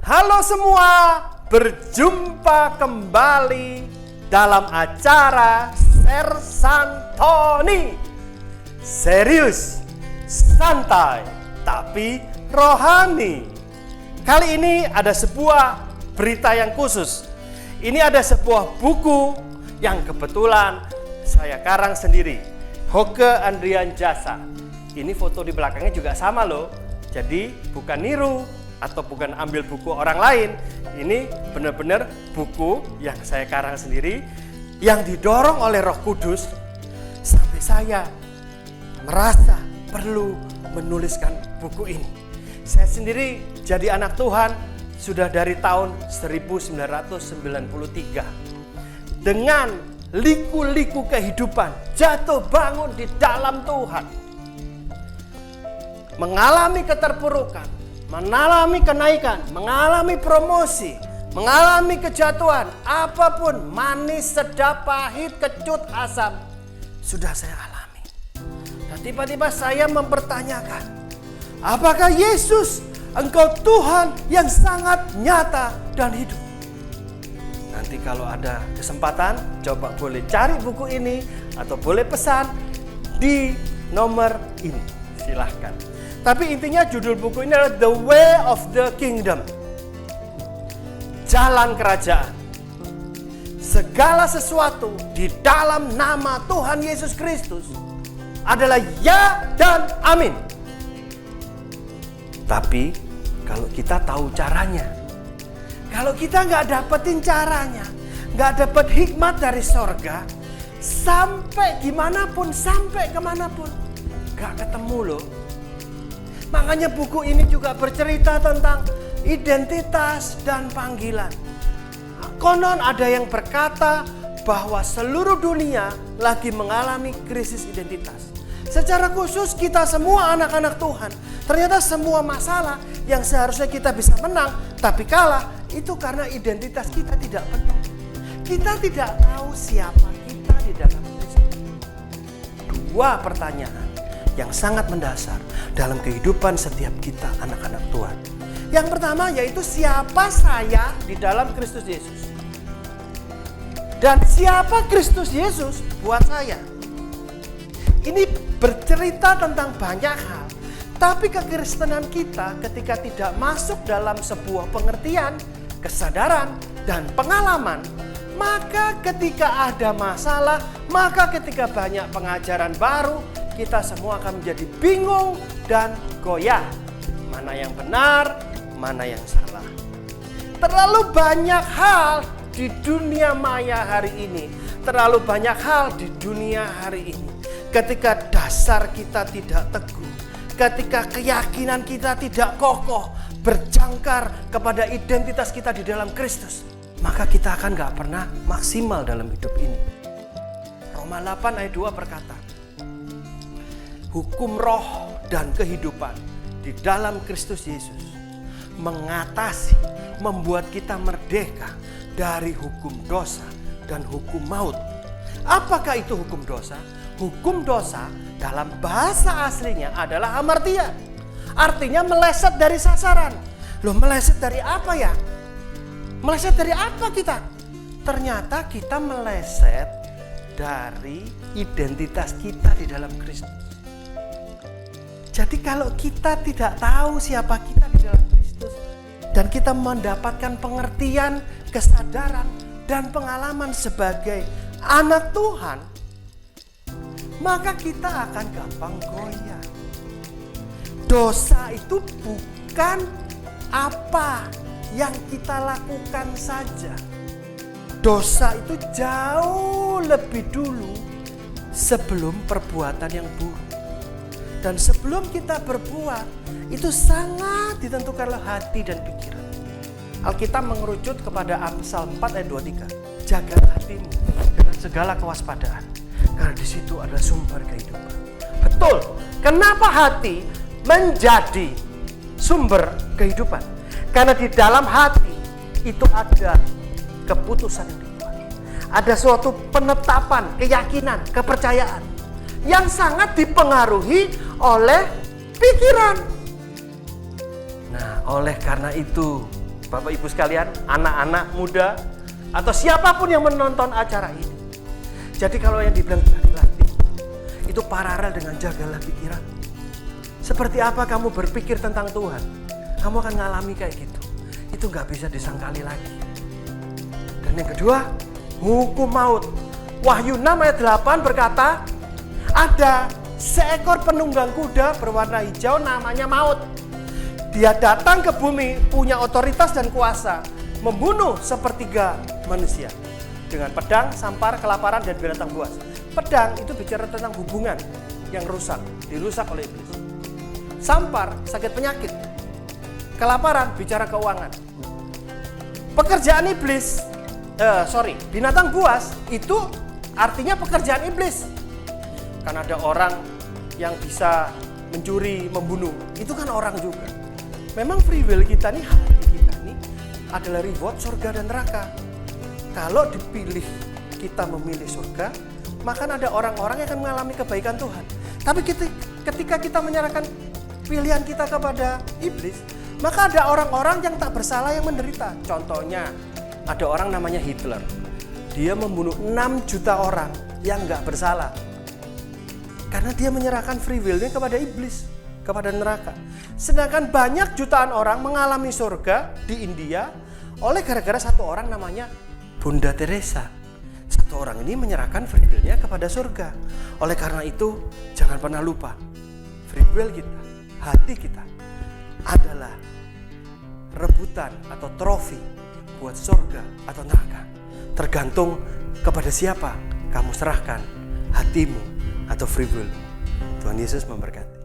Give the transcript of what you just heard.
Halo semua, berjumpa kembali dalam acara Sersantoni. Serius, santai, tapi rohani. Kali ini ada sebuah berita yang khusus. Ini ada sebuah buku yang kebetulan saya karang sendiri. Hoge Andrian Jasa. Ini foto di belakangnya juga sama loh. Jadi bukan niru atau bukan ambil buku orang lain. Ini benar-benar buku yang saya karang sendiri, yang didorong oleh Roh Kudus sampai saya merasa perlu menuliskan buku ini. Saya sendiri jadi anak Tuhan sudah dari tahun 1993. Dengan liku-liku kehidupan, jatuh bangun di dalam Tuhan, mengalami keterpurukan, mengalami kenaikan, mengalami promosi, mengalami kejatuhan, apapun, manis, sedap, pahit, kecut, asam, sudah saya alami. Dan tiba-tiba saya mempertanyakan, apakah Yesus, Engkau Tuhan yang sangat nyata dan hidup? Nanti kalau ada kesempatan, coba boleh cari buku ini atau boleh pesan di nomor ini, silahkan. Tapi intinya judul buku ini adalah The Way of the Kingdom, Jalan Kerajaan. Segala sesuatu di dalam nama Tuhan Yesus Kristus adalah ya dan amin. Tapi kalau kita tahu caranya, kalau kita nggak dapetin caranya, nggak dapet hikmat dari sorga, sampai gimana pun, sampai kemanapun, nggak ketemu loh. Makanya buku ini juga bercerita tentang identitas dan panggilan. Konon ada yang berkata bahwa seluruh dunia lagi mengalami krisis identitas. Secara khusus kita semua anak-anak Tuhan, ternyata semua masalah yang seharusnya kita bisa menang, tapi kalah, itu karena identitas kita tidak penuh. Kita tidak tahu siapa kita di dalam Kristus. Dua pertanyaan yang sangat mendasar dalam kehidupan setiap kita anak-anak Tuhan. Yang pertama yaitu siapa saya di dalam Kristus Yesus. Dan siapa Kristus Yesus buat saya. Ini bercerita tentang banyak hal. Tapi kekristenan kita ketika tidak masuk dalam sebuah pengertian, kesadaran, dan pengalaman, maka ketika ada masalah, maka ketika banyak pengajaran baru, kita semua akan menjadi bingung dan goyah. Mana yang benar, mana yang salah. Terlalu banyak hal di dunia maya hari ini. Terlalu banyak hal di dunia hari ini. Ketika dasar kita tidak teguh, ketika keyakinan kita tidak kokoh, berjangkar kepada identitas kita di dalam Kristus, maka kita akan gak pernah maksimal dalam hidup ini. Roma 8 ayat 2 berkata, hukum roh dan kehidupan di dalam Kristus Yesus mengatasi, membuat kita merdeka dari hukum dosa dan hukum maut. Apakah itu hukum dosa? Hukum dosa dalam bahasa aslinya adalah hamartia. Artinya meleset dari sasaran. Loh, meleset dari apa ya? Meleset dari apa kita? Ternyata kita meleset dari identitas kita di dalam Kristus. Jadi kalau kita tidak tahu siapa kita di dalam Kristus dan kita mendapatkan pengertian, kesadaran, dan pengalaman sebagai anak Tuhan, maka kita akan gampang goyah. Dosa itu bukan apa yang kita lakukan saja. Dosa itu jauh lebih dulu sebelum perbuatan yang buruk. Dan sebelum kita berbuat, itu sangat ditentukan oleh hati dan pikiran. Alkitab mengerucut kepada Amsal 4 ayat 23. Jaga hatimu dengan segala kewaspadaan, karena di situ ada sumber kehidupan. Betul. Kenapa hati menjadi sumber kehidupan? Karena di dalam hati itu ada keputusan yang dibuat. Ada suatu penetapan, keyakinan, kepercayaan yang sangat dipengaruhi oleh pikiran. Nah, oleh karena itu Bapak Ibu sekalian, anak-anak muda, atau siapapun yang menonton acara ini. Jadi kalau yang dibilang hati, itu paralel dengan jagalah pikiran. Seperti apa kamu berpikir tentang Tuhan, kamu akan ngalami kayak gitu. Itu nggak bisa disangkali lagi. Dan yang kedua, hukum maut. Wahyu 6 ayat 8 berkata, ada seekor penunggang kuda berwarna hijau namanya maut. Dia datang ke bumi, punya otoritas dan kuasa, membunuh sepertiga manusia dengan pedang, sampar, kelaparan, dan binatang buas. Pedang itu bicara tentang hubungan yang dirusak oleh iblis. Sampar, sakit penyakit. Kelaparan, bicara keuangan. Pekerjaan iblis, binatang buas itu artinya pekerjaan iblis. Karena ada orang yang bisa mencuri, membunuh, itu kan orang juga. Memang free will kita nih, hati kita nih adalah reward surga dan neraka. Kalau dipilih kita memilih surga, maka ada orang-orang yang akan mengalami kebaikan Tuhan. Tapi ketika kita menyerahkan pilihan kita kepada iblis, maka ada orang-orang yang tak bersalah yang menderita. Contohnya, ada orang namanya Hitler. Dia membunuh 6 juta orang yang gak bersalah. Karena dia menyerahkan free will-nya kepada iblis, kepada neraka. Sedangkan banyak jutaan orang mengalami surga di India oleh gara-gara satu orang namanya Bunda Teresa. Satu orang ini menyerahkan free will-nya kepada surga. Oleh karena itu, jangan pernah lupa, free will kita, hati kita adalah rebutan atau trofi buat surga atau neraka. Tergantung kepada siapa kamu serahkan hatimu atau free will. Tuhan Yesus memberkati.